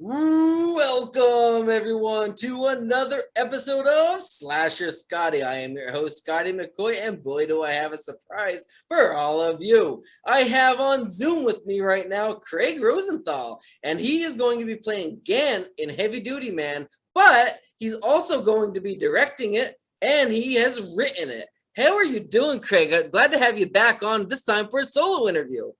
Welcome everyone to another episode of Slasher Scotty. I am your host Scotty McCoy, and boy do I have a surprise for all of you. I have on Zoom with me right now Craig Rosenthal, and he is going to be playing Gan in Heavy Duty Man, but he's also going to be directing it, and he has written it. How are you doing, Craig? Glad to have you back on this time for a solo interview.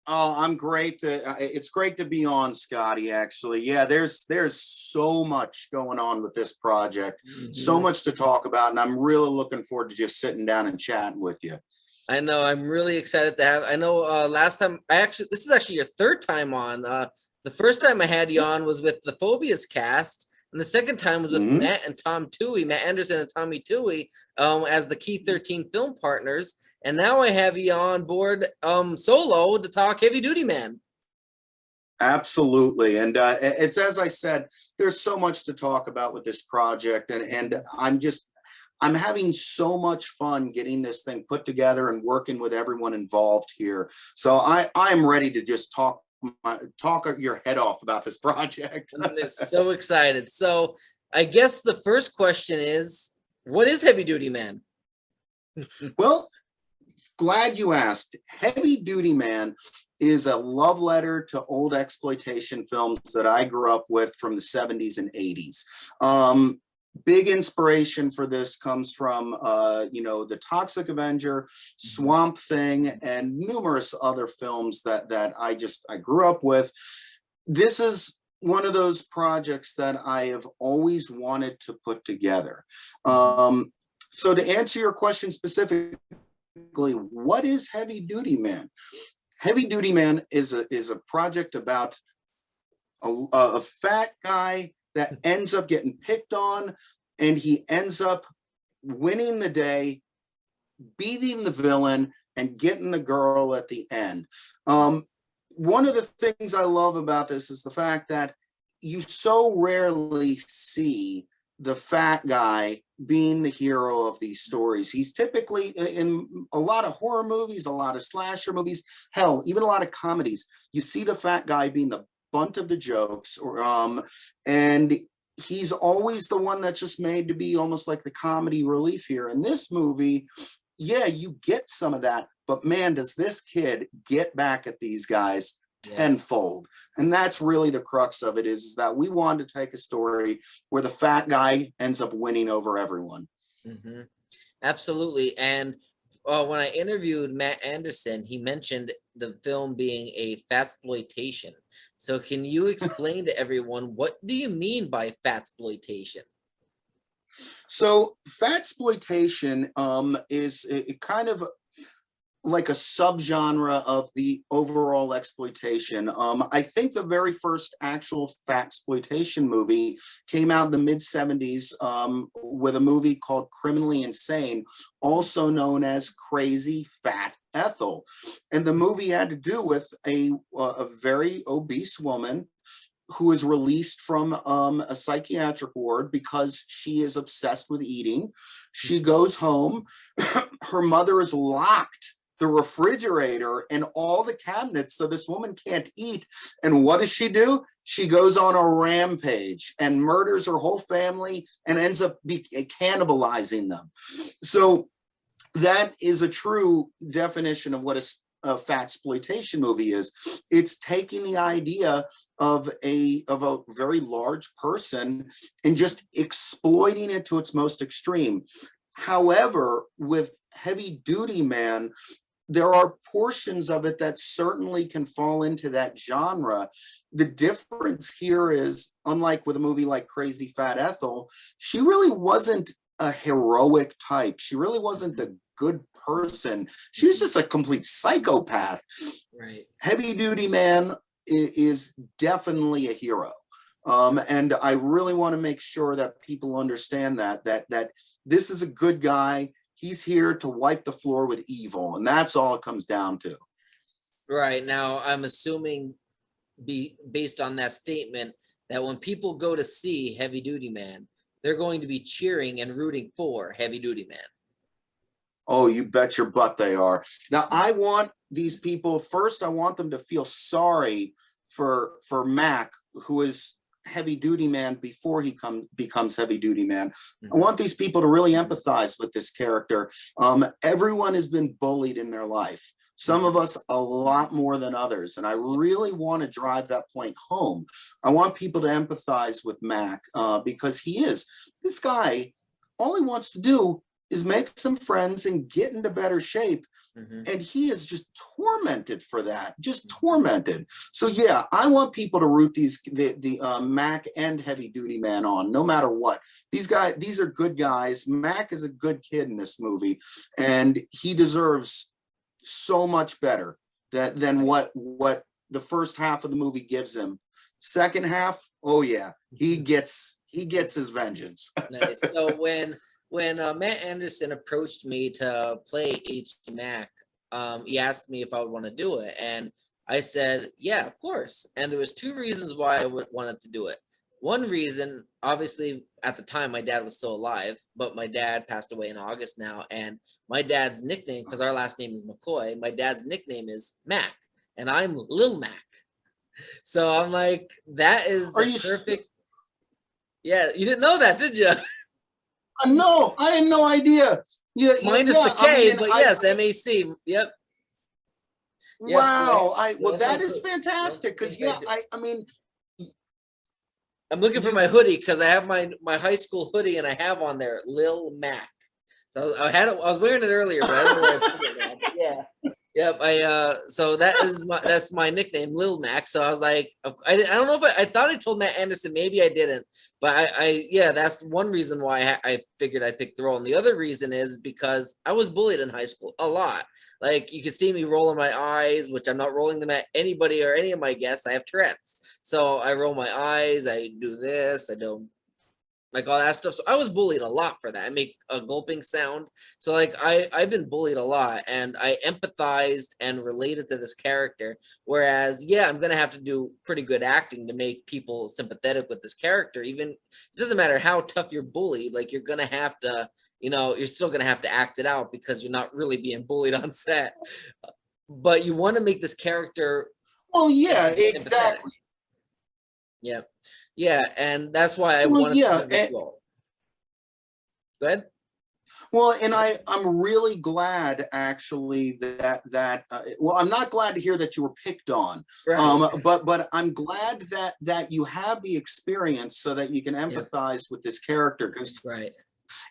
Oh, I'm great. It's great to be on, Scotty, actually. Yeah, there's so much going on with this project, so much to talk about, and I'm really looking forward to just sitting down and chatting with you. I know. I'm really excited to have. I know. Last time, this is actually your third time on. The first time I had you on was with the Phobias cast, and the second time was with Matt and Tom Toohey, Matt Anderson and Tommy Toohey, as the Key 13 film partners. And now I have you on board solo to talk Heavy Duty Man. Absolutely, and it's as I said, there's so much to talk about with this project, and I'm having so much fun getting this thing put together and working with everyone involved here. So I'm ready to just talk your head off about this project. I'm so excited. So I guess the first question is, what is Heavy Duty Man? Well, glad you asked. Heavy Duty Man is a love letter to old exploitation films that I grew up with from the 70s and 80s. Big inspiration for this comes from, The Toxic Avenger, Swamp Thing, and numerous other films that I grew up with. This is one of those projects that I have always wanted to put together. So to answer your question specifically, what is Heavy Duty Man? Heavy Duty Man is a project about a fat guy that ends up getting picked on, and he ends up winning the day, beating the villain, and getting the girl at the end. One of the things I love about this is the fact that you so rarely see the fat guy being the hero of these stories. He's typically in a lot of horror movies, a lot of slasher movies, hell, even a lot of comedies. You see the fat guy being the bunt of the jokes, and he's always the one that's just made to be almost like the comedy relief here. In this movie, yeah, you get some of that, but man, does this kid get back at these guys tenfold. And that's really the crux of it, is that we wanted to take a story where the fat guy ends up winning over everyone. Absolutely. And when I interviewed Matt Anderson, he mentioned the film being a fatsploitation. So can you explain to everyone, what do you mean by fatsploitation? So fatsploitation is kind of like a subgenre of the overall exploitation. I think the very first actual fatsploitation movie came out in the mid-70s with a movie called Criminally Insane, also known as Crazy Fat Ethel. And the movie had to do with a very obese woman who is released from a psychiatric ward because she is obsessed with eating. She goes home, her mother is locked the refrigerator and all the cabinets so this woman can't eat. And what does she do? She goes on a rampage and murders her whole family and ends up cannibalizing them. So that is a true definition of what a fatsploitation movie is. It's taking the idea of a very large person and just exploiting it to its most extreme. However, with Heavy Duty Man, there are portions of it that certainly can fall into that genre. The difference here is, unlike with a movie like Crazy Fat Ethel, she really wasn't a heroic type. She really wasn't a good person. She was just a complete psychopath. Right. Heavy Duty Man is definitely a hero. And I really want to make sure that people understand that this is a good guy. He's here to wipe the floor with evil, and that's all it comes down to. Right. Now, I'm assuming, based on that statement, that when people go to see Heavy Duty Man, they're going to be cheering and rooting for Heavy Duty Man. Oh, you bet your butt they are. Now, I want these people, first, I want them to feel sorry for Mack, who is heavy duty man before he becomes heavy duty man. I want these people to really empathize with this character. Everyone has been bullied in their life. Some of us a lot more than others. And I really want to drive that point home. I want people to empathize with Mack because this guy, all he wants to do is make some friends and get into better shape. And he is just tormented for that, just tormented. So yeah, I want people to root the Mack and heavy duty man on, no matter what. These are good guys. Mack is a good kid in this movie, and he deserves so much better than what the first half of the movie gives him. Second half, oh yeah, he gets his vengeance. Nice. So when Matt Anderson approached me to play H.D. Mack, he asked me if I would want to do it, and I said, yeah, of course. And there was two reasons why I wanted to do it. One reason, obviously, at the time, my dad was still alive, but my dad passed away in August now, and my dad's nickname, because our last name is McCoy, my dad's nickname is Mack, and I'm Lil Mac. So I'm like, that is the perfect. Yeah, you didn't know that, did you? No, I had no idea. Yeah, Mine is the K, but yes, MAC. Yep. Wow. That is fantastic. Because I mean, I'm looking for my hoodie because I have my high school hoodie and I have on there Lil Mac. So I was wearing it earlier, but I don't know where I put it now. But yeah. Yep. So that's my nickname, Lil Mac. So I was like, I don't know if I thought I told Matt Anderson, maybe I didn't, but yeah, that's one reason why I figured I'd pick the role. And the other reason is because I was bullied in high school a lot. Like you can see me rolling my eyes, which I'm not rolling them at anybody or any of my guests. I have Tourette's. So I roll my eyes, I do this, I do like all that stuff. So I was bullied a lot for that. I make a gulping sound. So like I've been bullied a lot, and I empathized and related to this character. Whereas, yeah, I'm gonna have to do pretty good acting to make people sympathetic with this character. Even it doesn't matter how tough you're bullied, like you're gonna have to, you're still gonna have to act it out because you're not really being bullied on set. But you want to make this character. Well, yeah, exactly. Yeah. Yeah, and that's why I wanted to do this role. Go ahead. Well, and I'm really glad actually that well, I'm not glad to hear that you were picked on, right. But I'm glad that you have the experience so that you can empathize with this character, because right.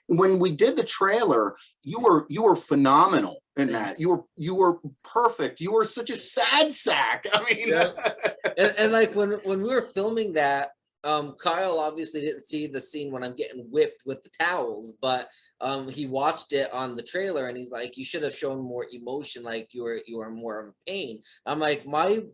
When we did the trailer, you were phenomenal in that. You were perfect. You were such a sad sack. I mean, and like when we were filming that. Kyle obviously didn't see the scene when I'm getting whipped with the towels, but he watched it on the trailer and he's like, you should have shown more emotion, like you were more of a pain. I'm like, my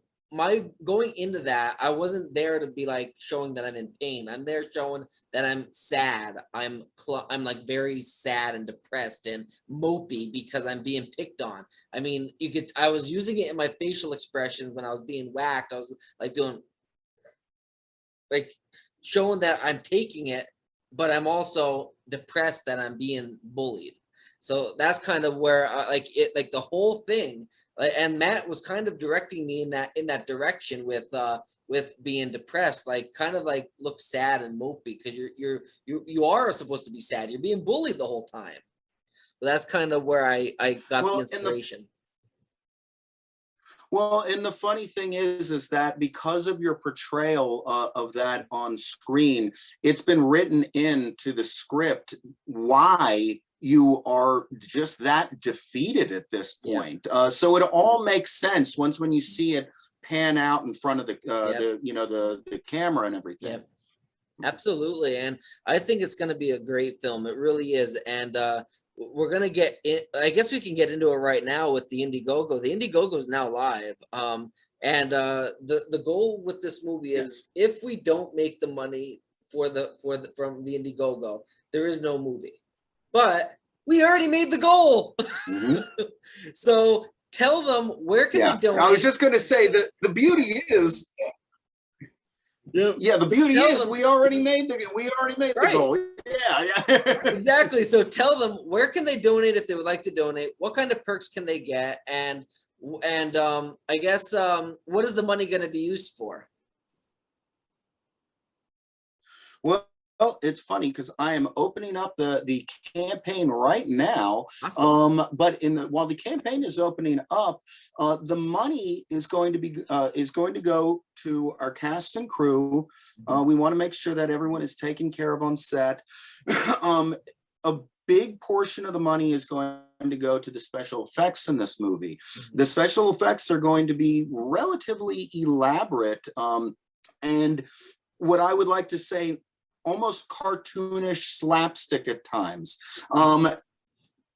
going into that, I wasn't there to be like showing that I'm in pain. I'm there showing that I'm sad. I'm like very sad and depressed and mopey because I'm being picked on. I mean, I was using it in my facial expressions when I was being whacked. I was like doing like showing that I'm taking it, but I'm also depressed that I'm being bullied. So that's kind of where like the whole thing, and Matt was kind of directing me in that direction with being depressed, like kind of like look sad and mopey because you are supposed to be sad. You're being bullied the whole time. So that's kind of where I got the inspiration. Well, and the funny thing is that because of your portrayal of that on screen, it's been written into the script why you are just that defeated at this point. So it all makes sense when you see it pan out in front of the camera and everything. Yep. Absolutely, and I think it's going to be a great film. It really is, and we're gonna get it. I guess we can get into it right now with the Indiegogo. The Indiegogo is now live, and the goal with this movie is if we don't make the money from the Indiegogo, there is no movie. But we already made the goal, so tell them where can they donate. I was just gonna say that the beauty is. Yeah, the beauty is we already made the goal. Yeah. Exactly. So tell them where can they donate if they would like to donate, what kind of perks can they get, and And I guess what is the money going to be used for? Well, it's funny because I am opening up the campaign right now. Awesome. But while the campaign is opening up, the money is going to go to our cast and crew. We want to make sure that everyone is taken care of on set. A big portion of the money is going to go to the special effects in this movie. The special effects are going to be relatively elaborate, and what I would like to say, almost cartoonish slapstick at times.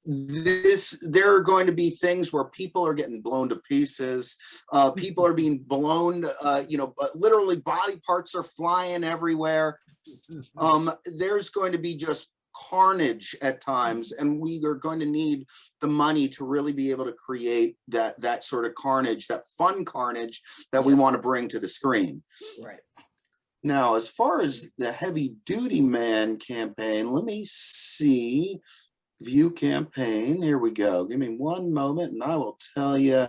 There are going to be things where people are getting blown to pieces. People are being blown, literally body parts are flying everywhere. There's going to be just carnage at times, and we are going to need the money to really be able to create that sort of carnage, that fun carnage that we want to bring to the screen. Right. Now, as far as the Heavy Duty Man campaign, let me see. View campaign. Here we go. Give me one moment and I will tell you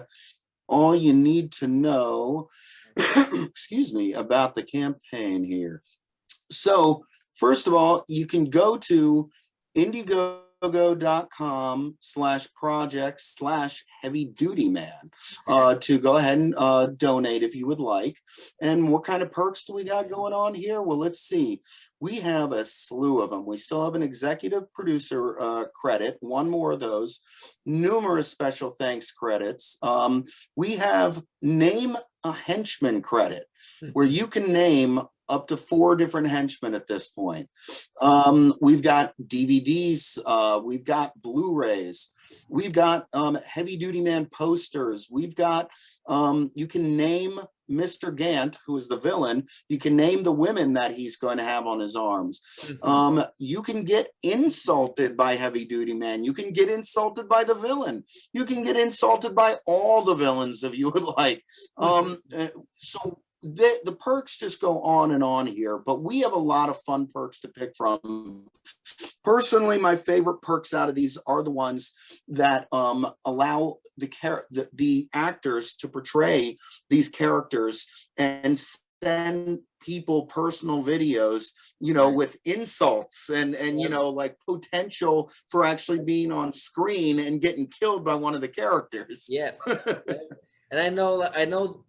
all you need to know, excuse me, about the campaign here. So, first of all, you can go to Indiegogo.com/projects/heavy-duty-man to go ahead and donate if you would like. And what kind of perks do we got going on here? Well, let's see. We have a slew of them. We still have an executive producer credit, one more of those, numerous special thanks credits. We have name a henchman credit, where you can name up to 4 different henchmen at this point. We've got DVDs, we've got Blu-rays, we've got Heavy Duty Man posters, we've got, you can name Mr. Gant, who is the villain, you can name the women that he's going to have on his arms. You can get insulted by Heavy Duty Man, you can get insulted by the villain, you can get insulted by all the villains if you would like. So the perks just go on and on here, but we have a lot of fun perks to pick from. Personally, my favorite perks out of these are the ones that allow the actors to portray these characters and send people personal videos, with insults and like potential for actually being on screen and getting killed by one of the characters. Yeah. And I know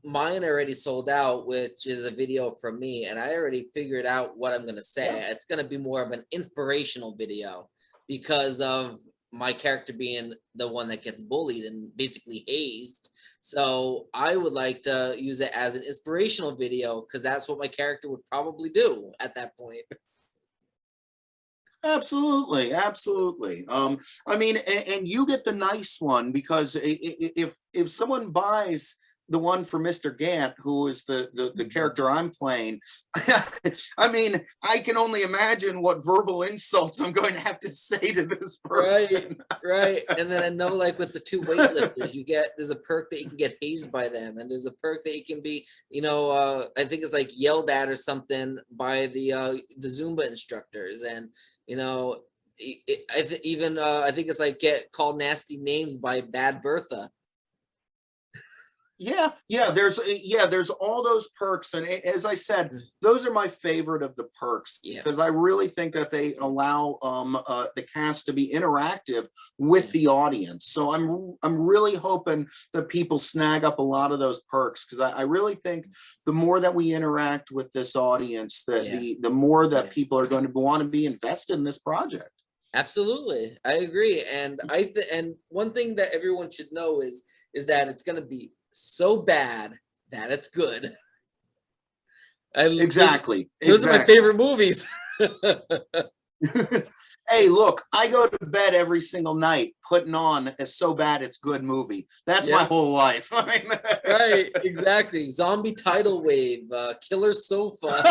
mine already sold out, which is a video from me, and I already figured out what I'm gonna say. Yeah. It's gonna be more of an inspirational video because of my character being the one that gets bullied and basically hazed. So I would like to use it as an inspirational video because that's what my character would probably do at that point. Absolutely. I mean, and you get the nice one because if someone buys the one for Mr. Gant, who is the character I'm playing, I mean, I can only imagine what verbal insults I'm going to have to say to this person. Right. And then I know, like with the 2 weightlifters, there's a perk that you can get hazed by them, and there's a perk that you can be, I think it's like yelled at or something by the Zumba instructors, and I think it's like get called nasty names by Bad Bertha. Yeah, there's all those perks, and as I said, those are my favorite of the perks because I really think that they allow the cast to be interactive with the audience. So I'm really hoping that people snag up a lot of those perks because I really think the more that we interact with this audience, the more that people are going to want to be invested in this project. Absolutely, I agree, and and one thing that everyone should know is that it's going to be so bad that it's good. Exactly. Those are my favorite movies. Hey, look, I go to bed every single night putting on a so bad it's good movie. That's my whole life. Right, exactly. Zombie tidal wave, killer sofa.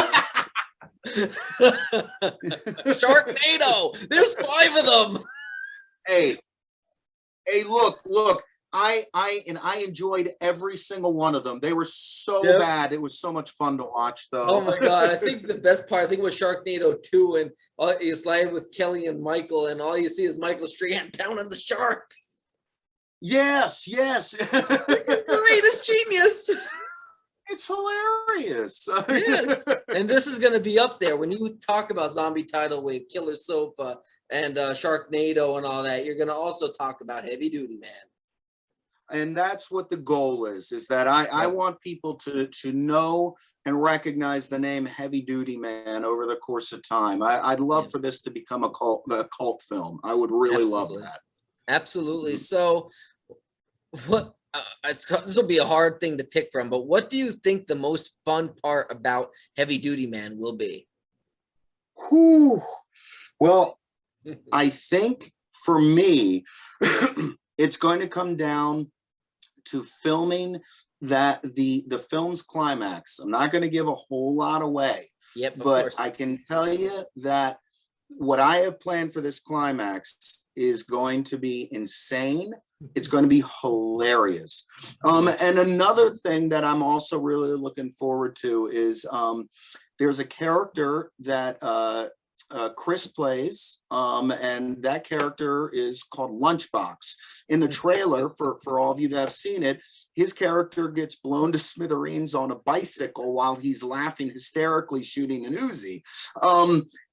Sharknado. There's 5 of them. Hey, look. I enjoyed every single one of them. They were so bad. It was so much fun to watch, though. Oh my god! I think the best part, was Sharknado 2, and you slide with Kelly and Michael, and all you see is Michael straight down on the shark. Yes. Greatest genius. It's hilarious. Yes. And this is going to be up there. When you talk about Zombie Tidal Wave, Killer Sofa, and Sharknado and all that, you're going to also talk about Heavy Duty Man. And that's what the goal is that I want people to know and recognize the name Heavy Duty Man over the course of time. I'd love for this to become a cult film. I would really love that. Absolutely. So what this will be a hard thing to pick from, but what do you think the most fun part about Heavy Duty Man will be? Whew. Well, I think for me, it's going to come down to filming that the film's climax. I'm not going to give a whole lot away, but I can tell you that what I have planned for this climax is going to be insane. It's going to be hilarious. And another thing that I'm also really looking forward to is there's a character that Chris plays, and that character is called Lunchbox. In the trailer, for all of you that have seen it, his character gets blown to smithereens on a bicycle while he's laughing hysterically, shooting an Uzi.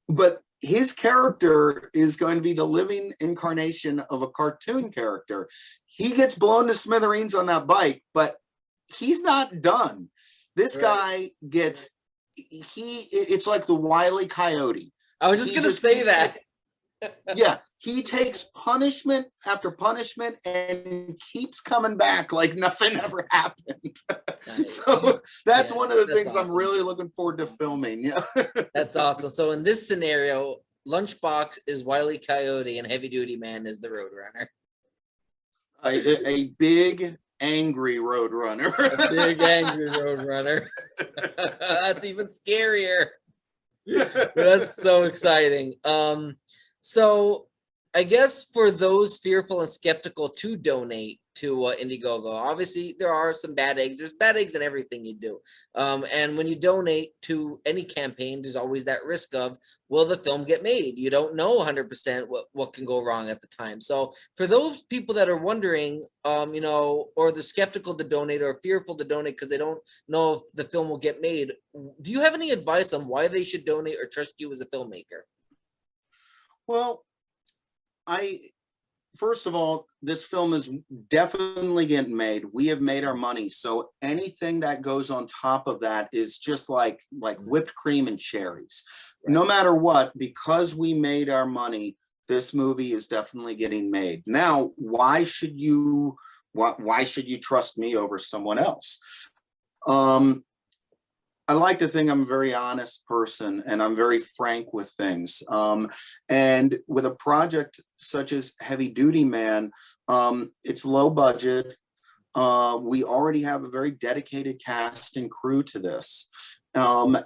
But his character is going to be the living incarnation of a cartoon character. He gets blown to smithereens on that bike, but he's not done. This guy gets, it's like the Wile E. Coyote. I was just going to say that. Yeah, he takes punishment after punishment and keeps coming back like nothing ever happened. Nice. So that's one of the things awesome. I'm really looking forward to filming. Yeah, that's awesome. So in this scenario, Lunchbox is Wile E. Coyote and Heavy Duty Man is the Roadrunner. A big angry Roadrunner. A big angry Roadrunner. That's even scarier. That's so exciting. So I guess for those fearful and skeptical to donate to Indiegogo, obviously there are some bad eggs. There's bad eggs in everything you do. And when you donate to any campaign, there's always that risk of, will the film get made? You don't know 100% what can go wrong at the time. So for those people that are wondering, or the skeptical to donate or fearful to donate because they don't know if the film will get made, do you have any advice on why they should donate or trust you as a filmmaker? Well, first of all, this film is definitely getting made. We have made our money. So anything that goes on top of that is just like whipped cream and cherries. Right. No matter what, because we made our money, this movie is definitely getting made. Now, why should you trust me over someone else? I like to think I'm a very honest person and I'm very frank with things. And with a project such as Heavy Duty Man, it's low budget. We already have a very dedicated cast and crew to this.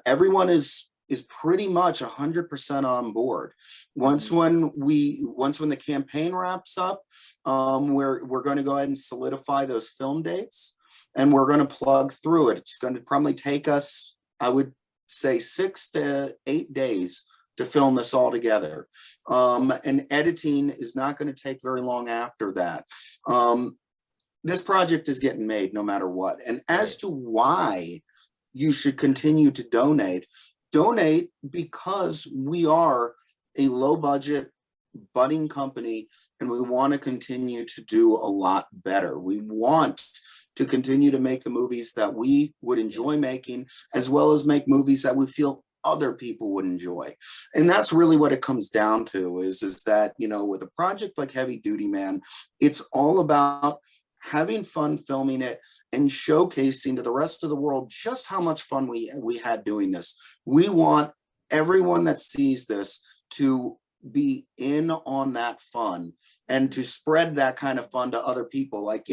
Everyone is pretty much 100% on board. Once when the campaign wraps up, we're going to go ahead and solidify those film dates. And we're going to plug through it. It's going to probably take us, I would say, 6 to 8 days to film this all together. And editing is not going to take very long after that. This project is getting made no matter what. And as to why you should continue to donate because we are a low budget budding company and we want to continue to do a lot better. We want to continue to make the movies that we would enjoy making, as well as make movies that we feel other people would enjoy. And that's really what it comes down to is that, with a project like Heavy Duty Man, it's all about having fun filming it and showcasing to the rest of the world just how much fun we had doing this. We want everyone that sees this to be in on that fun and to spread that kind of fun to other people. Like,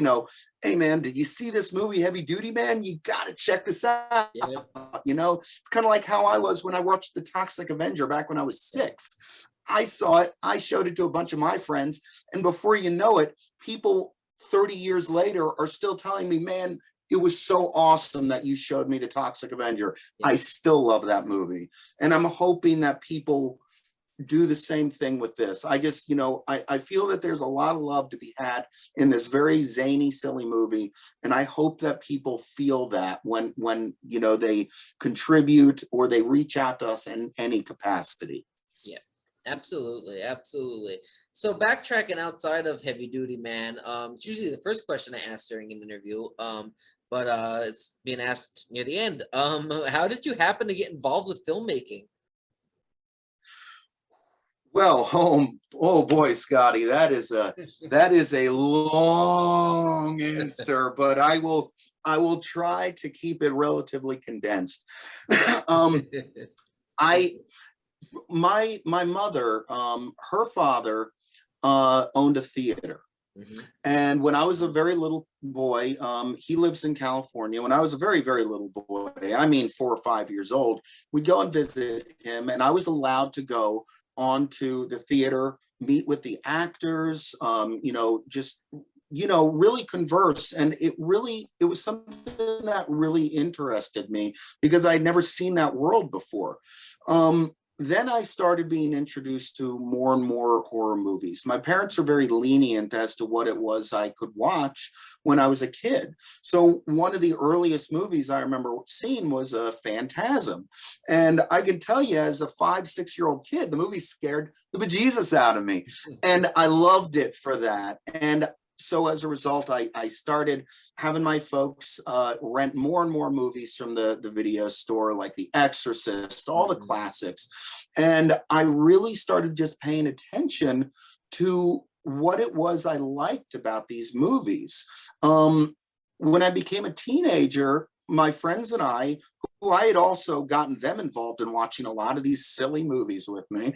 hey man, did you see this movie Heavy Duty Man? You got to check this out. Yeah. It's kind of like how I was when I watched The Toxic Avenger back when I was 6. I saw it, I showed it to a bunch of my friends, and before you know it, people 30 years later are still telling me, man, it was so awesome that you showed me The Toxic Avenger. Yeah. I still love that movie. And I'm hoping that people do the same thing with this. I just, I feel that there's a lot of love to be had in this very zany, silly movie. And I hope that people feel that when they contribute or they reach out to us in any capacity. Yeah, absolutely, absolutely. So backtracking outside of Heavy Duty Man, it's usually the first question I ask during an interview. But it's being asked near the end. How did you happen to get involved with filmmaking? Well, oh boy, Scotty, that is a long answer, but I will try to keep it relatively condensed. I my mother, her father owned a theater. Mhm. And when I was a very little boy, he lives in California. When I was a very, very little boy, I mean 4 or 5 years old, we'd go and visit him, and I was allowed to go onto the theater, meet with the actors, just really converse. And it was something that really interested me because I'd never seen that world before. Then I started being introduced to more and more horror movies. My parents are very lenient as to what it was I could watch when I was a kid. So one of the earliest movies I remember seeing was Phantasm. And I can tell you, as a 5-6-year-old kid, the movie scared the bejesus out of me. And I loved it for that. And so as a result, I started having my folks rent more and more movies from the video store, like The Exorcist, all the classics. And I really started just paying attention to what it was I liked about these movies. When I became a teenager, my friends and I, who I had also gotten them involved in watching a lot of these silly movies with me,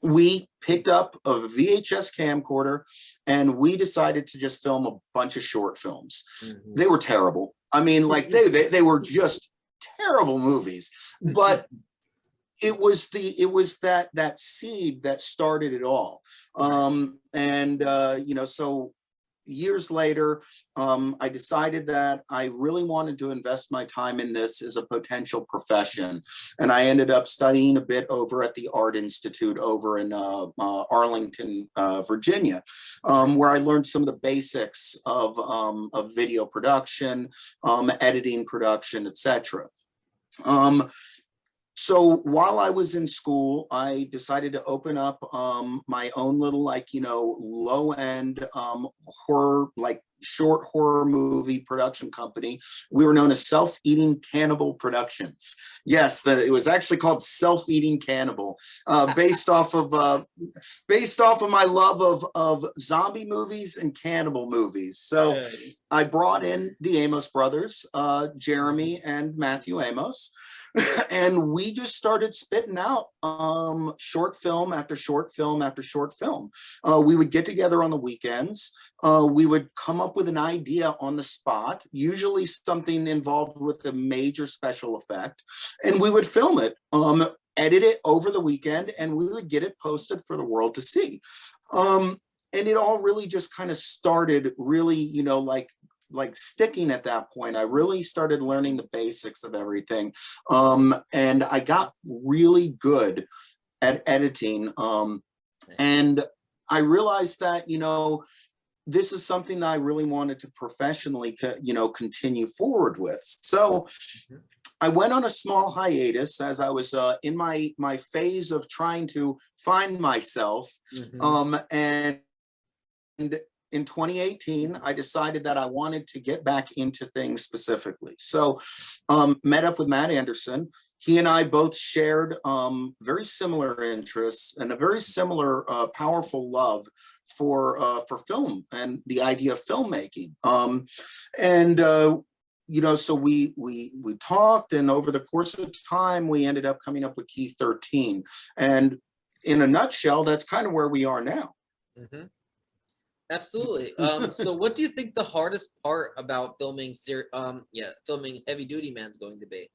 we picked up a VHS camcorder and we decided to just film a bunch of short films. Mm-hmm. They were terrible. I mean, like they were just terrible movies, but it was that seed that started it all. So years later, I decided that I really wanted to invest my time in this as a potential profession. And I ended up studying a bit over at the Art Institute over in Arlington, Virginia, where I learned some of the basics of video production, editing production, etc. So while I was in school, I decided to open up my own little, low-end horror, short horror movie production company. We were known as Self-Eating Cannibal Productions. Yes, it was actually called Self-Eating Cannibal, based off of my love of zombie movies and cannibal movies. So I brought in the Amos brothers, Jeremy and Matthew Amos. And we just started spitting out short film after short film after short film. We would get together on the weekends. We would come up with an idea on the spot, usually something involved with a major special effect, and we would film it, edit it over the weekend, and we would get it posted for the world to see. And it all really just kind of started really, like sticking at that point. I really started learning the basics of everything. And I got really good at editing. And I realized that, this is something that I really wanted to professionally, continue forward with. So I went on a small hiatus as I was in my phase of trying to find myself. And in 2018, I decided that I wanted to get back into things specifically. So met up with Matt Anderson. He and I both shared very similar interests and a very similar powerful love for film and the idea of filmmaking. So we talked, and over the course of time, we ended up coming up with Key 13. And in a nutshell, that's kind of where we are now. Mm-hmm. Absolutely. So what do you think the hardest part about filming Heavy Duty Man is going to be?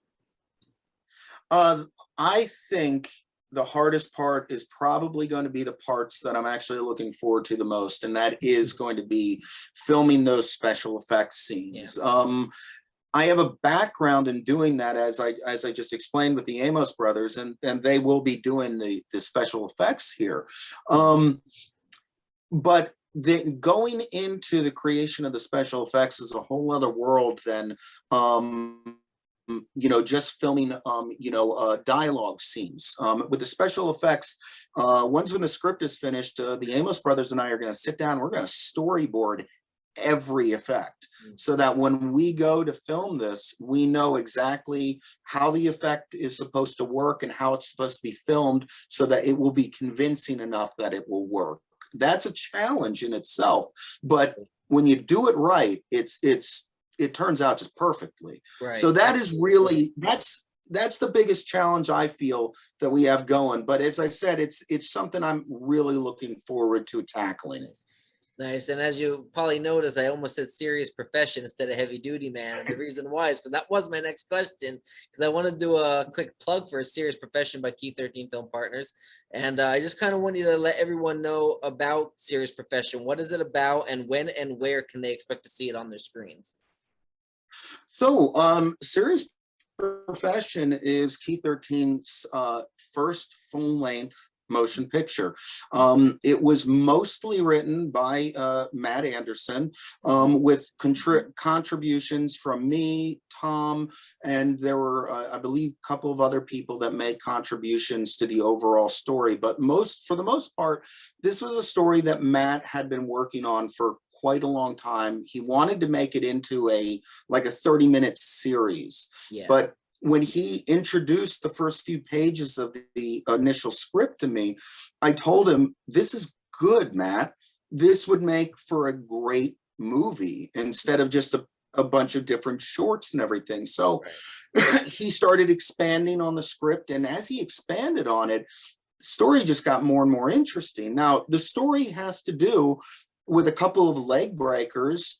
I think the hardest part is probably going to be the parts that I'm actually looking forward to the most, and that is going to be filming those special effects scenes. I have a background in doing that, as I just explained with the Amos brothers, and they will be doing the special effects here. But going into the creation of the special effects is a whole other world than just filming dialogue scenes. With the special effects, once when the script is finished, the Amos brothers and I are going to sit down, we're going to storyboard every effect, so that when we go to film this, we know exactly how the effect is supposed to work and how it's supposed to be filmed, so that it will be convincing enough that it will work. That's a challenge in itself, but when you do it right, it turns out just perfectly. Right. So that is really, that's the biggest challenge I feel that we have going. But as I said, it's something I'm really looking forward to tackling. Nice. And as you probably noticed, I almost said serious profession instead of heavy duty man. And the reason why is because that was my next question, because I want to do a quick plug for a Serious Profession by Key 13 Film Partners. And I just kind of want you to let everyone know about Serious Profession. What is it about, and when and where can they expect to see it on their screens? So Serious Profession is Key 13's first full-length motion picture. It was mostly written by Matt Anderson, with contributions from me, Tom, and there were, I believe, a couple of other people that made contributions to the overall story. But for the most part, this was a story that Matt had been working on for quite a long time. He wanted to make it into a 30-minute series, but when he introduced the first few pages of the initial script to me, I told him, this is good, Matt. This would make for a great movie instead of just a bunch of different shorts and everything. So he started expanding on the script. And as he expanded on it, the story just got more and more interesting. Now, the story has to do with a couple of leg breakers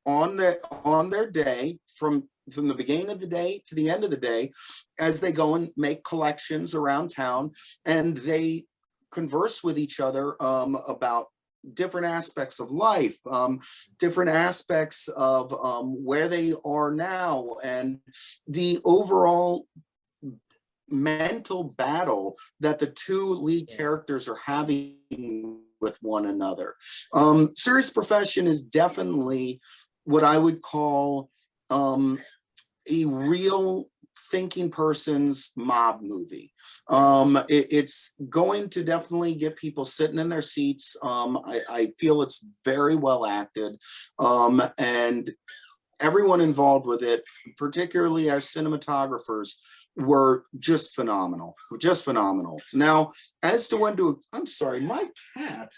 on their day, from the beginning of the day to the end of the day, as they go and make collections around town, and they converse with each other about different aspects of life, different aspects of where they are now, and the overall mental battle that the two lead characters are having with one another. Serious Profession is definitely what I would call a real thinking person's mob movie. It's going to definitely get people sitting in their seats. I feel it's very well acted, and everyone involved with it, particularly our cinematographers, were just phenomenal. Now, as to when to, I'm sorry, my cat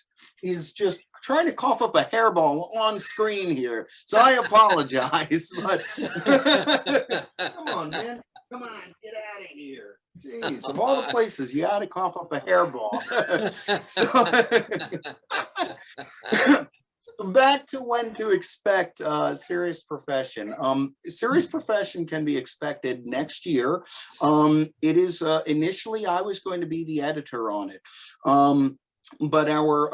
is just trying to cough up a hairball on screen here, so I apologize. But come on, man, come on, get out of here. Jeez, of all the places you got to cough up a hairball. So back to when to expect Serious Profession. Serious Profession can be expected next year. It is initially I was going to be the editor on it. But our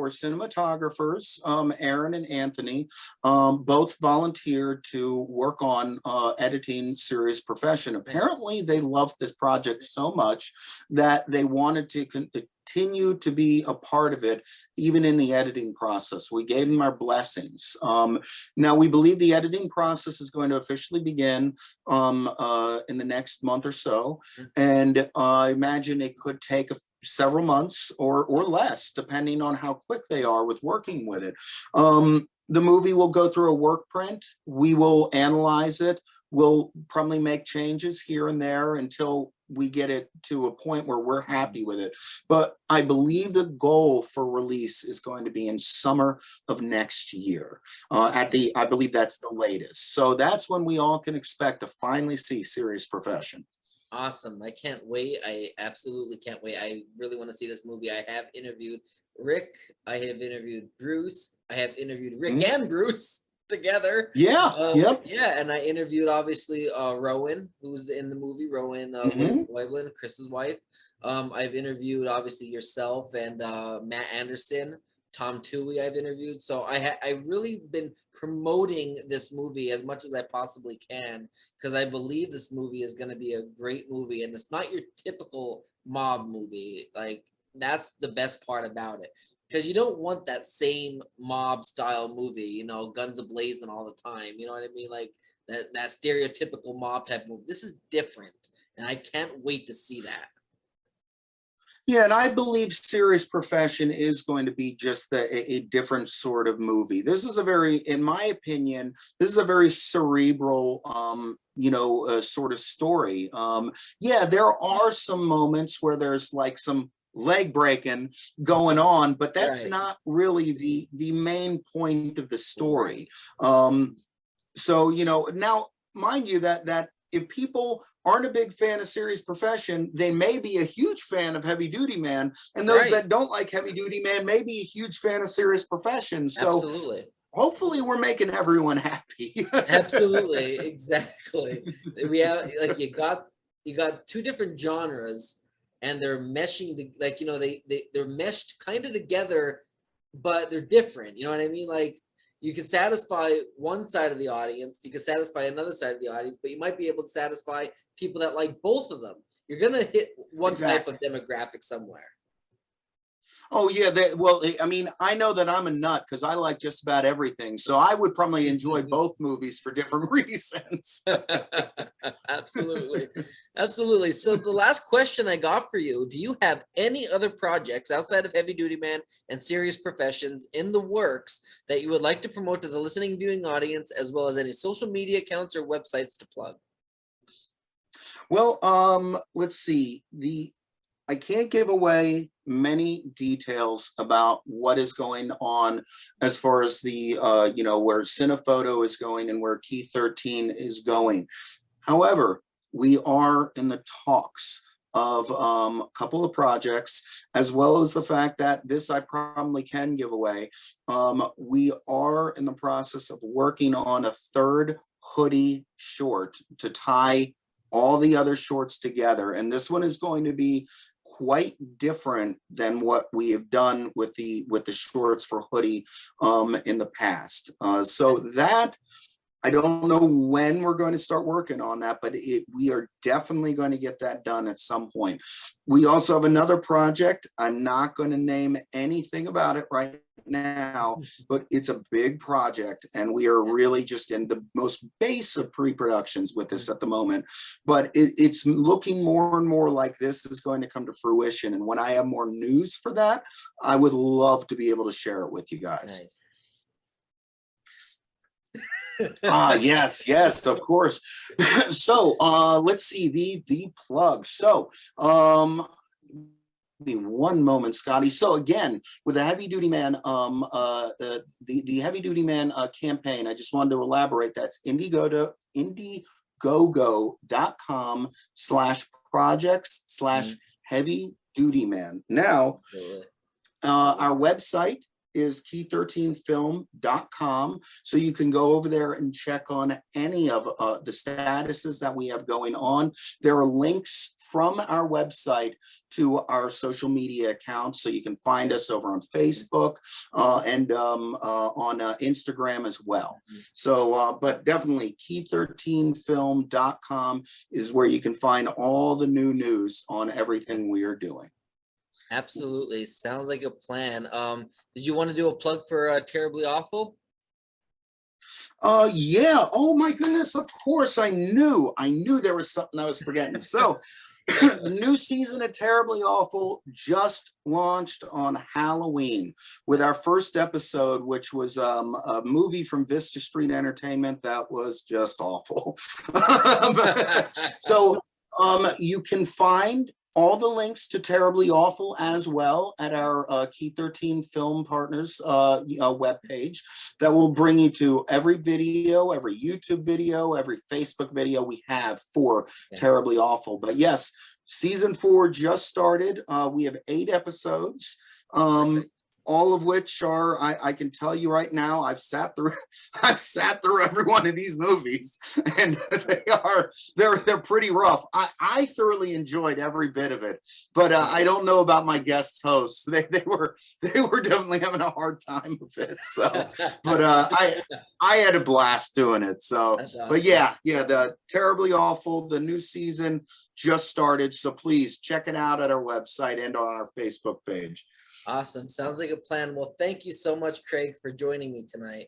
cinematographers, Aaron and Anthony, both volunteered to work on editing Serious Profession. Apparently, they loved this project so much that they wanted to continue to be a part of it, even in the editing process. We gave them our blessings. Now, we believe the editing process is going to officially begin in the next month or so, and I imagine it could take several months or less, depending on how quick they are with working with it. The movie will go through a work print. We will analyze it. We'll probably make changes here and there until we get it to a point where we're happy with it. But I believe the goal for release is going to be in summer of next year. I believe that's the latest. So that's when we all can expect to finally see Serious Profession. Awesome. I can't wait. I absolutely can't wait. I really want to see this movie. I have interviewed Rick. I have interviewed Bruce. I have interviewed Rick and Bruce together. Yeah. Yep. Yeah. And I interviewed, obviously, Rowan, who's in the movie, Rowan Weibland, Chris's wife. I've interviewed, obviously, yourself and Matt Anderson Tom Toohey I've interviewed. So I really been promoting this movie as much as I possibly can because I believe this movie is going to be a great movie, and it's not your typical mob movie. Like that's the best part about it. Because you don't want that same mob style movie, you know, guns a-blazing all the time. You know what I mean? Like that stereotypical mob type movie. This is different, and I can't wait to see that. Yeah, and I believe Serious Profession is going to be just a different sort of movie. This is a very, in my opinion, this is a very cerebral, sort of story. Yeah, there are some moments where there's like some leg breaking going on, but that's Right. not really the main point of the story. So, now mind you that if people aren't a big fan of Serious Profession, they may be a huge fan of Heavy Duty Man. And those that don't like Heavy Duty Man may be a huge fan of Serious Profession. So absolutely. Hopefully we're making everyone happy. Absolutely, exactly. We have like you got two different genres, and they're meshing like they're meshed kind of together, but they're different. You know what I mean? Like you can satisfy one side of the audience, you can satisfy another side of the audience, but you might be able to satisfy people that like both of them. You're gonna hit one type of demographic somewhere. Oh yeah, I mean, I know that I'm a nut because I like just about everything. So I would probably enjoy both movies for different reasons. Absolutely. Absolutely. So the last question I got for you, do you have any other projects outside of Heavy Duty Man and Serious Professions in the works that you would like to promote to the listening viewing audience, as well as any social media accounts or websites to plug? Well, let's see. I can't give away many details about what is going on as far as the where Cinephoto is going and where Key 13 is going. However, we are in the talks of a couple of projects, as well as the fact that this I probably can give away. We are in the process of working on a third hoodie short to tie all the other shorts together, and this one is going to be quite different than what we have done with the shorts for hoodie in the past. So that I don't know when we're going to start working on that, but we are definitely going to get that done at some point. We also have another project. I'm not going to name anything about it right now, but it's a big project, and we are really just in the most base of pre-productions with this at the moment. But it's looking more and more like this is going to come to fruition. And when I have more news for that, I would love to be able to share it with you guys. Nice. Yes, of course. So let's see the plug. So me one moment, Scotty. So again, with the Heavy Duty Man, the Heavy Duty Man campaign, I just wanted to elaborate. That's Indiegogo.com/projects/Heavy Duty Man. Now, our website is key13film.com. So you can go over there and check on any of the statuses that we have going on. There are links from our website to our social media accounts. So you can find us over on Facebook and on Instagram as well. So, but definitely key13film.com is where you can find all the new news on everything we are doing. Absolutely. Sounds like a plan. Did you want to do a plug for Terribly Awful? Yeah. Oh my goodness. Of course. I knew there was something I was forgetting. So the new season of Terribly Awful just launched on Halloween with our first episode, which was a movie from Vista Street Entertainment that was just awful. So you can find all the links to Terribly Awful as well at our Key 13 Film Partners webpage that will bring you to every video, every YouTube video, every Facebook video we have for Terribly Awful. But yes, season 4 just started. We have 8 episodes. all of which are, I can tell you right now, I've sat through every one of these movies, and they're pretty rough. I thoroughly enjoyed every bit of it, but I don't know about my guest hosts. They were definitely having a hard time with it. So, but I had a blast doing it. So, Awesome. but yeah, the Terribly Awful, the new season just started. So please check it out at our website and on our Facebook page. Awesome. Sounds like a plan. Well, thank you so much, Craig, for joining me tonight.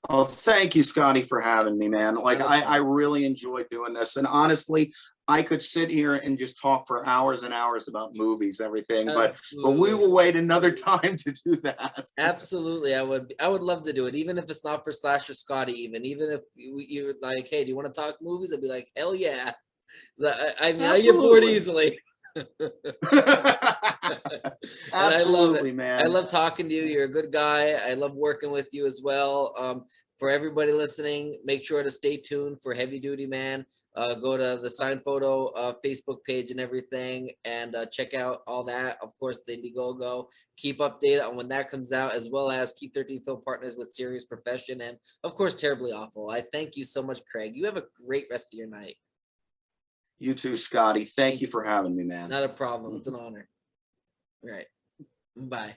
Oh, thank you, Scotty, for having me, man. Like, I really enjoy doing this. And honestly, I could sit here and just talk for hours and hours about movies, everything, but we will wait another time to do that. Absolutely. I would love to do it, even if it's not for Slasher Scotty, even if you're like, hey, do you want to talk movies? I'd be like, hell yeah. I mean, I get bored easily. Absolutely, man. I love talking to you. You're a good guy. I love working with you as well. For everybody listening, make sure to stay tuned for Heavy Duty Man. Go to the Sign Photo Facebook page and everything, and check out all that. Of course, the Indiegogo. Keep updated on when that comes out, as well as keep 13 Film Partners with Serious Profession, and of course, Terribly Awful. I thank you so much, Craig. You have a great rest of your night. You too, Scotty. Thank you for having me, man. Not a problem. It's an honor. All right. Bye.